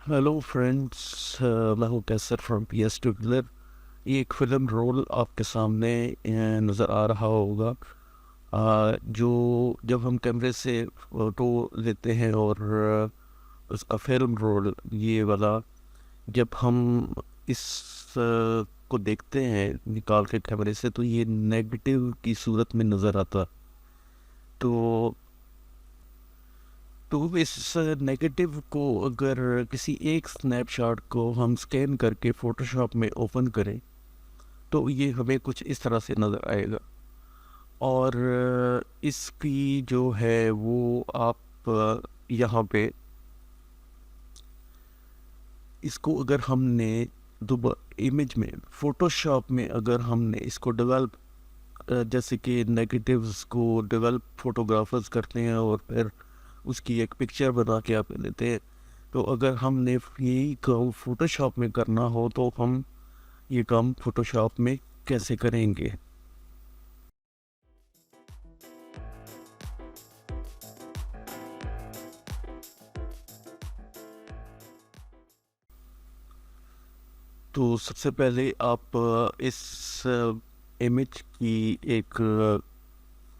Hello friends, मैं हूँ Qaiser from P S two killer. ये एक फिल्म रोल आपके सामने नज़र आ रहा होगा। जो जब हम कैमरे से फ़ोटो लेते हैं और उसका फिल्म रोल ये वाला, जब हम इस को देखते हैं निकाल के कैमरे से, तो ये नेगेटिव की सूरत में नज़र आता। तो इस नेगेटिव को अगर किसी एक स्नैपशॉट को हम स्कैन करके फ़ोटोशॉप में ओपन करें, तो ये हमें कुछ इस तरह से नज़र आएगा। और इसकी जो है वो आप यहाँ पे इसको अगर हमने इमेज में फ़ोटोशॉप में अगर हमने इसको डेवलप, जैसे कि नेगेटिव्स को डेवलप फोटोग्राफर्स करते हैं और फिर उसकी एक पिक्चर बना के आप लेते हैं। तो अगर हमने यही काम फ़ोटोशॉप में करना हो तो हम ये काम फ़ोटोशॉप में कैसे करेंगे। तो सबसे पहले आप इस इमेज की एक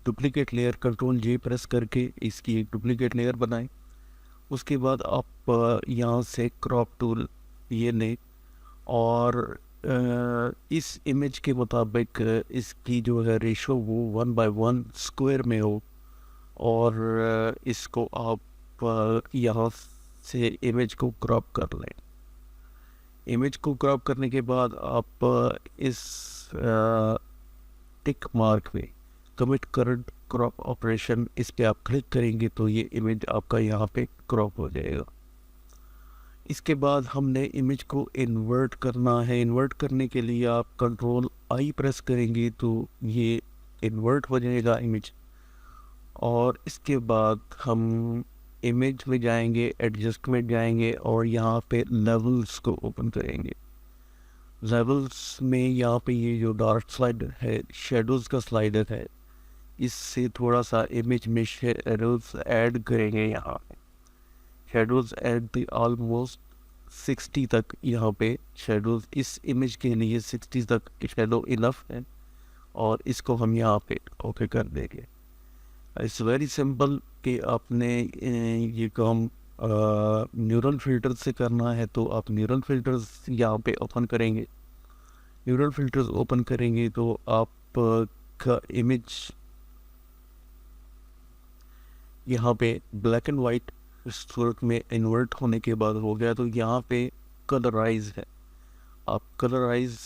डुप्लीकेट लेयर कंट्रोल जी प्रेस करके इसकी एक डुप्लीकेट लेयर बनाएं। उसके बाद आप यहाँ से क्रॉप टूल ये लें और इस इमेज के मुताबिक इसकी जो है रेशो वो 1:1 स्क्वायर में हो। और इसको आप यहाँ से इमेज को क्रॉप कर लें। इमेज को क्रॉप करने के बाद आप इस टिक मार्क में कमिट करंट क्रॉप ऑपरेशन, इस पे आप क्लिक करेंगे तो ये इमेज आपका यहाँ पे क्रॉप हो जाएगा। इसके बाद हमने इमेज को इन्वर्ट करना है। इन्वर्ट करने के लिए आप कंट्रोल आई प्रेस करेंगे तो ये इन्वर्ट हो जाएगा इमेज। और इसके बाद हम इमेज में जाएंगे, एडजस्टमेंट जाएंगे और यहाँ पे लेवल्स को ओपन करेंगे। लेवल्स में यहाँ पे ये जो डार्क स्लाइडर है, शेडोज़ का स्लाइडर है, इससे थोड़ा सा इमेज में शेडोज़ ऐड करेंगे। यहाँ पे शेडोज़ ऐड ऑलमोस्ट 60 तक, यहाँ पे शेडोज़ इस इमेज के लिए 60 तक शेडो इनफ है। और इसको हम यहाँ पे ओके कर देंगे। इट्स वेरी सिंपल कि आपने ये काम न्यूरल फिल्टर से करना है तो आप न्यूरल फिल्टर्स यहाँ पे ओपन करेंगे। न्यूरल फिल्टर्स ओपन करेंगे तो आप का इमेज यहाँ पे ब्लैक एंड वाइट सूरत में इन्वर्ट होने के बाद हो गया। तो यहाँ पे कलराइज है, आप कलराइज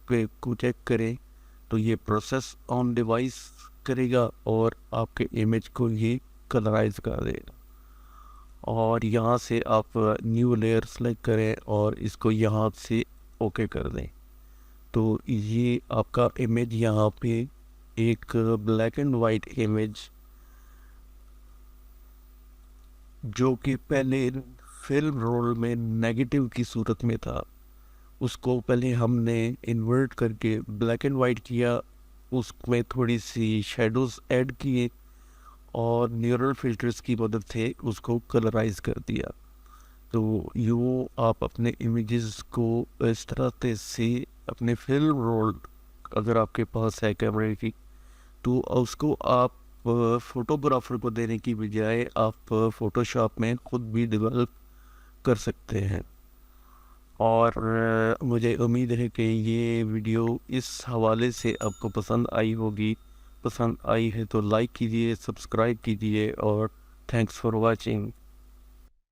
पे को चेक करें तो ये प्रोसेस ऑन डिवाइस करेगा और आपके इमेज को ये कलराइज कर देगा। और यहाँ से आप न्यू लेयर सेलेक्ट करें और इसको यहाँ से ओके कर दें। तो ये आपका इमेज यहाँ पे एक ब्लैक एंड वाइट इमेज, जो कि पहले फिल्म रोल में नेगेटिव की सूरत में था, उसको पहले हमने इन्वर्ट करके ब्लैक एंड वाइट किया, उसमें थोड़ी सी शेडोज़ ऐड किए और न्यूरल फिल्टर्स की मदद से उसको कलराइज कर दिया। तो यूँ आप अपने इमेजेस को इस तरह से अपने फिल्म रोल, अगर आपके पास है कैमरे की, तो उसको आप फोटोग्राफर को देने की बजाय आप फोटोशॉप में खुद भी डेवलप कर सकते हैं। और मुझे उम्मीद है कि ये वीडियो इस हवाले से आपको पसंद आई होगी। पसंद आई है तो लाइक कीजिए, सब्सक्राइब कीजिए और थैंक्स फॉर वाचिंग।